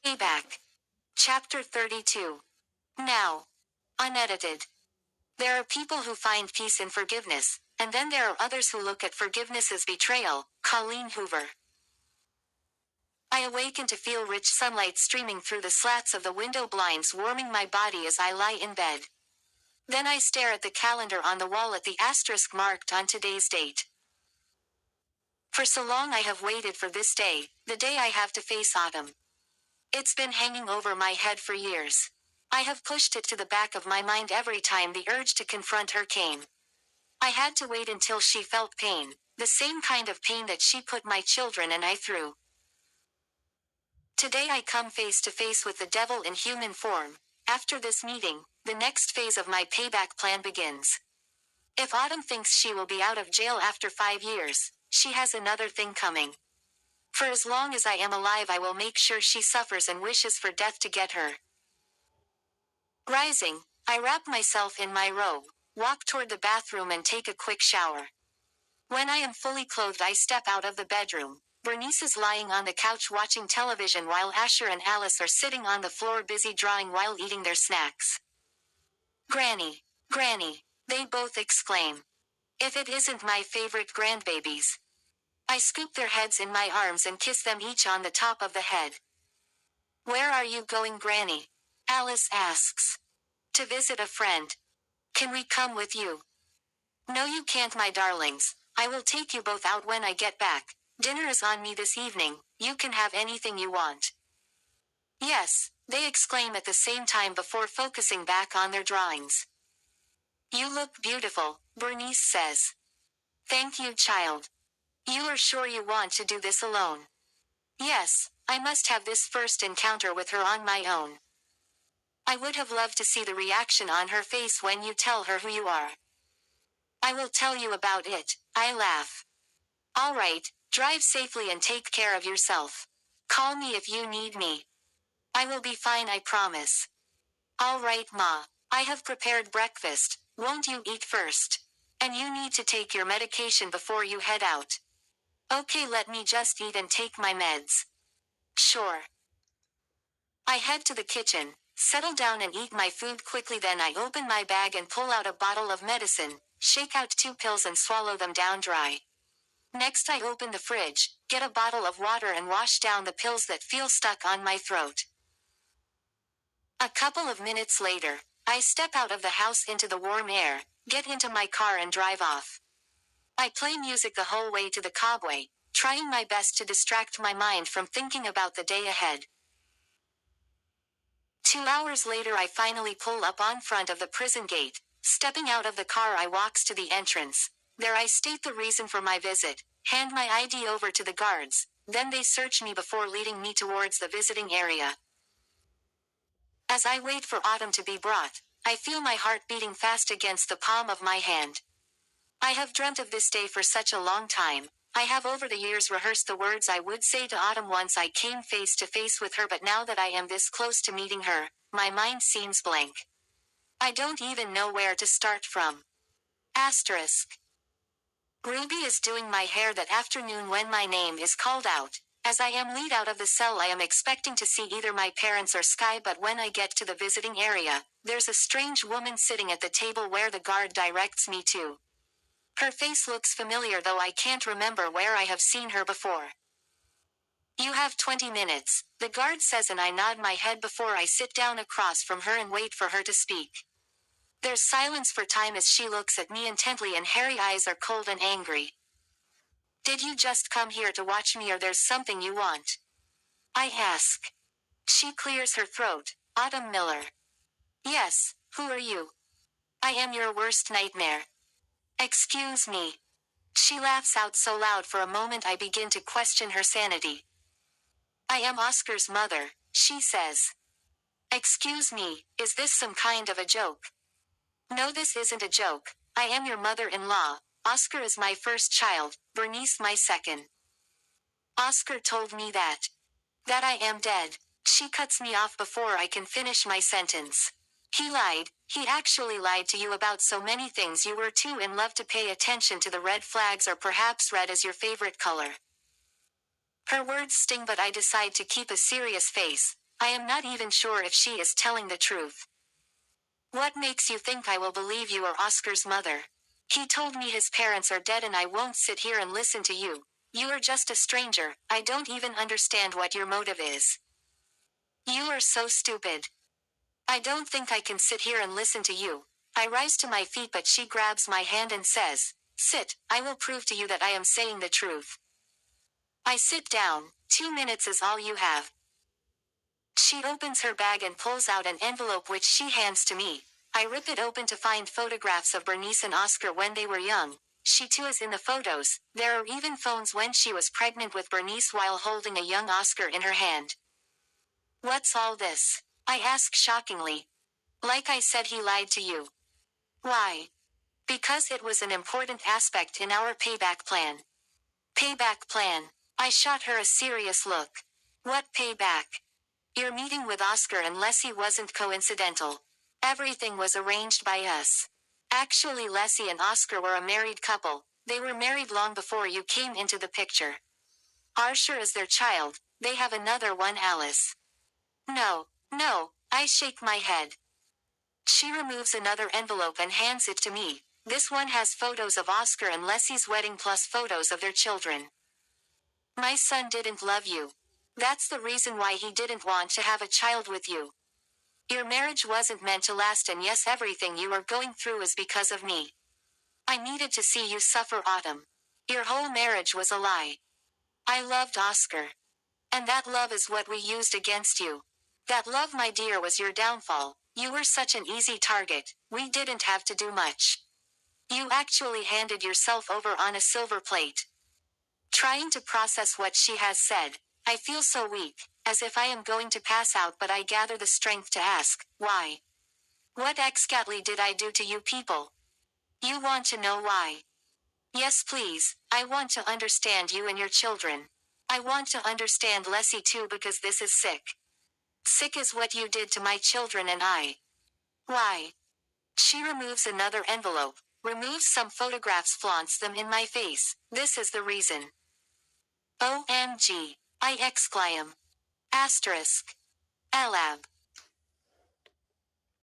Payback. Chapter 32. Now. Unedited. There are people who find peace in forgiveness, and then there are others who look at forgiveness as betrayal. Colleen Hoover. I awaken to feel rich sunlight streaming through the slats of the window blinds warming my body as I lie in bed. Then I stare at the calendar on the wall at the asterisk marked on today's date. For so long I have waited for this day, the day I have to face autumn. It's been hanging over my head for years. I have pushed it to the back of my mind every time the urge to confront her came. I had to wait until she felt pain, the same kind of pain that she put my children and I through. Today I come face to face with the devil in human form. After this meeting, the next phase of my payback plan begins. If Autumn thinks she will be out of jail after 5 years, she has another thing coming. For as long as I am alive I will make sure she suffers and wishes for death to get her. Rising, I wrap myself in my robe, walk toward the bathroom and take a quick shower. When I am fully clothed I step out of the bedroom. Bernice is lying on the couch watching television while Asher and Alice are sitting on the floor busy drawing while eating their snacks. Granny, Granny, they both exclaim. If it isn't my favorite grandbabies. I scoop their heads in my arms and kiss them each on the top of the head. Where are you going, Granny? Alice asks. To visit a friend. Can we come with you? No, you can't, my darlings. I will take you both out when I get back. Dinner is on me this evening. You can have anything you want. Yes, they exclaim at the same time before focusing back on their drawings. You look beautiful, Bernice says. Thank you, child. You are sure you want to do this alone? Yes, I must have this first encounter with her on my own. I would have loved to see the reaction on her face when you tell her who you are. I will tell you about it, I laugh. All right, drive safely and take care of yourself. Call me if you need me. I will be fine, I promise. All right, Ma. I have prepared breakfast. Won't you eat first? And you need to take your medication before you head out. Okay, let me just eat and take my meds. Sure. I head to the kitchen, settle down and eat my food quickly, then I open my bag and pull out a bottle of medicine, shake out 2 pills and swallow them down dry. Next I open the fridge, get a bottle of water and wash down the pills that feel stuck on my throat. A couple of minutes later, I step out of the house into the warm air, get into my car and drive off. I play music the whole way to the Cobway, trying my best to distract my mind from thinking about the day ahead. 2 hours later I finally pull up on front of the prison gate. Stepping out of the car I walks to the entrance. There I state the reason for my visit, hand my ID over to the guards, then they search me before leading me towards the visiting area. As I wait for Autumn to be brought, I feel my heart beating fast against the palm of my hand. I have dreamt of this day for such a long time. I have over the years rehearsed the words I would say to Autumn once I came face to face with her, but now that I am this close to meeting her, my mind seems blank. I don't even know where to start from. Asterisk. Ruby is doing my hair that afternoon when my name is called out. As I am lead out of the cell I am expecting to see either my parents or Sky, but when I get to the visiting area, there's a strange woman sitting at the table where the guard directs me to. Her face looks familiar though I can't remember where I have seen her before. You have 20 minutes, the guard says, and I nod my head before I sit down across from her and wait for her to speak. There's silence for time as she looks at me intently and hairy eyes are cold and angry. Did you just come here to watch me or there's something you want? I ask. She clears her throat. Autumn Miller. Yes, who are you? I am your worst nightmare. Excuse me. She laughs out so loud for a moment I begin to question her sanity. I am Oscar's mother, she says. Excuse me, is this some kind of a joke? No, this isn't a joke. I am your mother-in-law. Oscar is my first child, Bernice my second. Oscar told me that I am dead. She cuts me off before I can finish my sentence. He lied. He actually lied to you about so many things. You were too in love to pay attention to the red flags, or perhaps red is your favorite color. Her words sting, but I decide to keep a serious face. I am not even sure if she is telling the truth. What makes you think I will believe you are Oscar's mother? He told me his parents are dead and I won't sit here and listen to you. You are just a stranger. I don't even understand what your motive is. You are so stupid. I don't think I can sit here and listen to you. I rise to my feet but she grabs my hand and says, "Sit, I will prove to you that I am saying the truth." I sit down. 2 minutes is all you have. She opens her bag and pulls out an envelope which she hands to me. I rip it open to find photographs of Bernice and Oscar when they were young. She too is in the photos. There are even phones when she was pregnant with Bernice while holding a young Oscar in her hand. What's all this? I ask shockingly. Like I said, he lied to you. Why? Because it was an important aspect in our payback plan. Payback plan. I shot her a serious look. What payback? Your meeting with Oscar and Leslie wasn't coincidental. Everything was arranged by us. Actually, Leslie and Oscar were a married couple. They were married long before you came into the picture. Archer is their child. They have another one, Alice. No, no, I shake my head. She removes another envelope and hands it to me. This one has photos of Oscar and Leslie's wedding plus photos of their children. My son didn't love you. That's the reason why he didn't want to have a child with you. Your marriage wasn't meant to last, and yes, everything you are going through is because of me. I needed to see you suffer, Autumn. Your whole marriage was a lie. I loved Oscar. And that love is what we used against you. That love, my dear, was your downfall. You were such an easy target. We didn't have to do much. You actually handed yourself over on a silver plate. Trying to process what she has said, I feel so weak, as if I am going to pass out, but I gather the strength to ask, why? What exactly did I do to you people? You want to know why? Yes, please. I want to understand you and your children. I want to understand Leslie too, because this is sick. Sick is what you did to my children and I. Why? She removes another envelope, removes some photographs, flaunts them in my face. This is the reason. OMG. I exclaim. Asterisk. Elab.